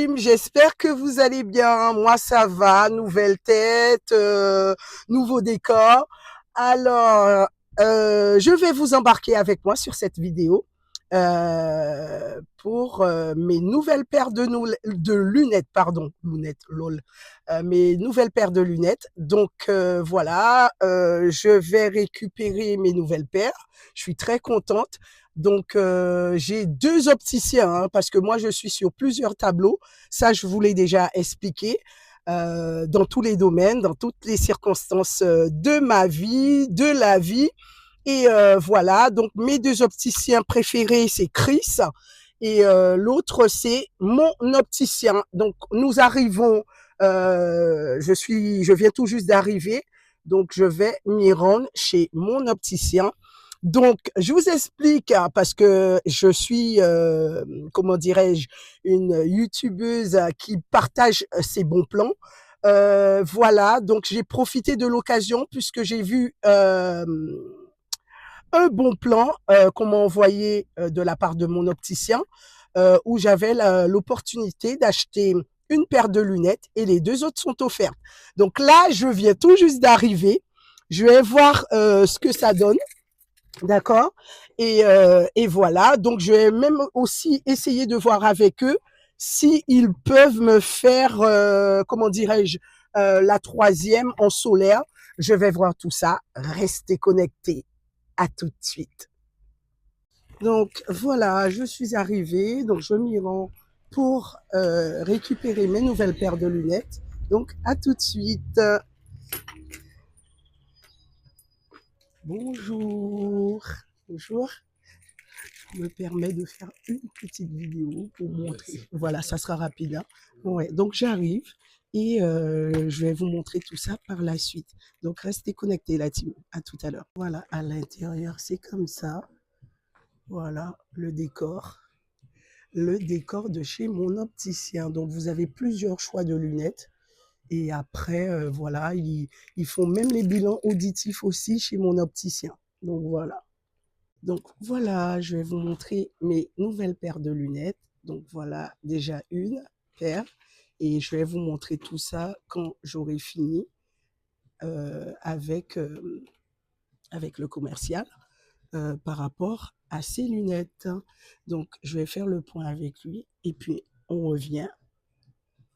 team, j'espère que vous allez bien. Moi, ça va, nouvelle tête, nouveau décor. Alors, je vais vous embarquer avec moi sur cette vidéo pour mes nouvelles paires de lunettes, pardon, lunettes, lol, mes nouvelles paires de lunettes. Donc voilà, je vais récupérer mes nouvelles paires. Je suis très contente. Donc, j'ai 2 opticiens, hein, parce que moi, je suis sur plusieurs tableaux. Ça, je vous l'ai déjà expliqué, dans tous les domaines, dans toutes les circonstances de ma vie, de la vie. Et voilà, donc mes 2 opticiens préférés, c'est Chris et l'autre, c'est mon opticien. Donc, nous arrivons, je viens tout juste d'arriver, donc je vais m'y rendre chez mon opticien. Donc, je vous explique, hein, parce que je suis, comment dirais-je, une youtubeuse qui partage ses bons plans. Voilà, donc j'ai profité de l'occasion puisque j'ai vu un bon plan qu'on m'a envoyé de la part de mon opticien, où j'avais l'opportunité d'acheter une paire de lunettes et les 2 autres sont offertes. Donc là, je viens tout juste d'arriver. Je vais voir ce que ça donne. D'accord. Et voilà. Donc, je vais même aussi essayer de voir avec eux s'ils peuvent me faire, comment dirais-je, la 3e en solaire. Je vais voir tout ça. Restez connectés. À tout de suite. Donc, voilà, je suis arrivée. Donc, je m'y rends pour récupérer mes nouvelles paires de lunettes. Donc, à tout de suite. Bonjour. Bonjour. Je me permets de faire une petite vidéo pour montrer. Voilà, ça sera rapide. Hein. Ouais, donc j'arrive et je vais vous montrer tout ça par la suite. Donc restez connectés la team. À tout à l'heure. Voilà, à l'intérieur, c'est comme ça. Voilà le décor. Le décor de chez mon opticien. Donc vous avez plusieurs choix de lunettes. Et après, voilà, ils font même les bilans auditifs aussi chez mon opticien. Donc voilà. Donc voilà, je vais vous montrer mes nouvelles paires de lunettes. Donc voilà, déjà une paire. Et je vais vous montrer tout ça quand j'aurai fini avec le commercial par rapport à ces lunettes. Donc je vais faire le point avec lui et puis on revient.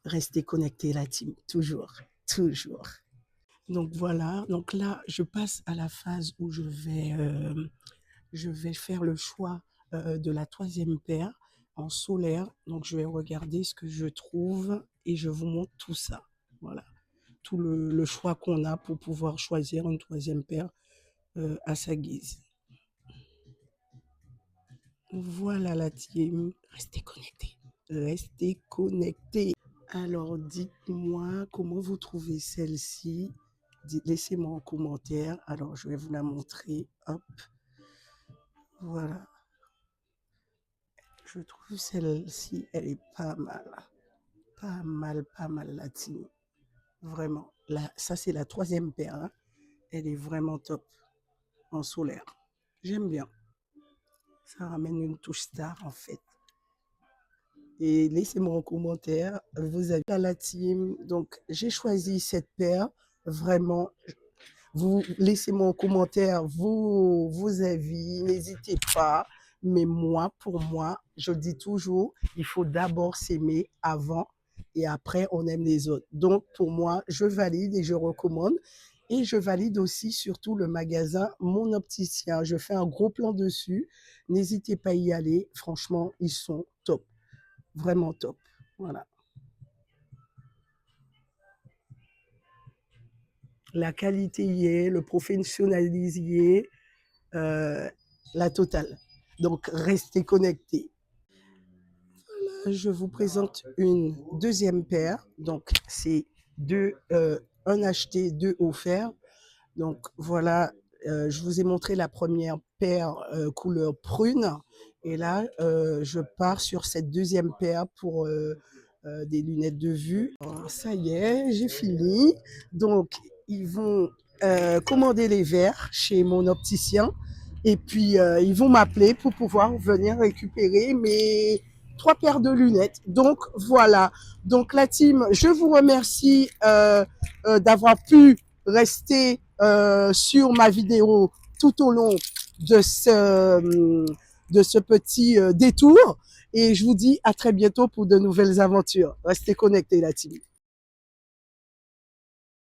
Restez connectés la team, toujours, toujours. Donc voilà, donc là je passe à la phase où je vais faire le choix de la 3e paire en solaire. Donc, je vais regarder ce que je trouve et je vous montre tout ça. Voilà, tout le choix qu'on a pour pouvoir choisir une 3e paire à sa guise. Voilà la team. Restez connectés. Restez connectés. Alors, dites-moi comment vous trouvez celle-ci. Laissez-moi en commentaire. Alors, je vais vous la montrer. Hop. Voilà. Je trouve celle-ci, elle est pas mal. Pas mal la team. Vraiment. Là, ça, c'est la 3e paire. Hein. Elle est vraiment top en solaire. J'aime bien. Ça ramène une touche star, en fait. Et laissez-moi en commentaire. Vous avez la team. Donc, j'ai choisi cette paire. Vraiment. Vous laissez-moi en commentaire vos avis. N'hésitez pas. Mais moi, pour moi, je dis toujours, il faut d'abord s'aimer avant et après, on aime les autres. Donc, pour moi, je valide et je recommande. Et je valide aussi surtout le magasin Mon Opticien. Je fais un gros plan dessus. N'hésitez pas à y aller. Franchement, ils sont top. Vraiment top. Voilà. La qualité y est, le professionnalisme y est, la totale. Donc, restez connectés. Je vous présente une 2e paire. Donc, c'est un acheté, 2 offerts. Donc, voilà, je vous ai montré la première paire couleur prune. Et là, je pars sur cette 2e paire pour des lunettes de vue. Alors, ça y est, j'ai fini. Donc, ils vont commander les verres chez mon opticien. Et puis, ils vont m'appeler pour pouvoir venir récupérer 3 paires de lunettes. Donc voilà. Donc la team, je vous remercie d'avoir pu rester sur ma vidéo tout au long de ce petit détour. Et je vous dis à très bientôt pour de nouvelles aventures. Restez connectés, la team.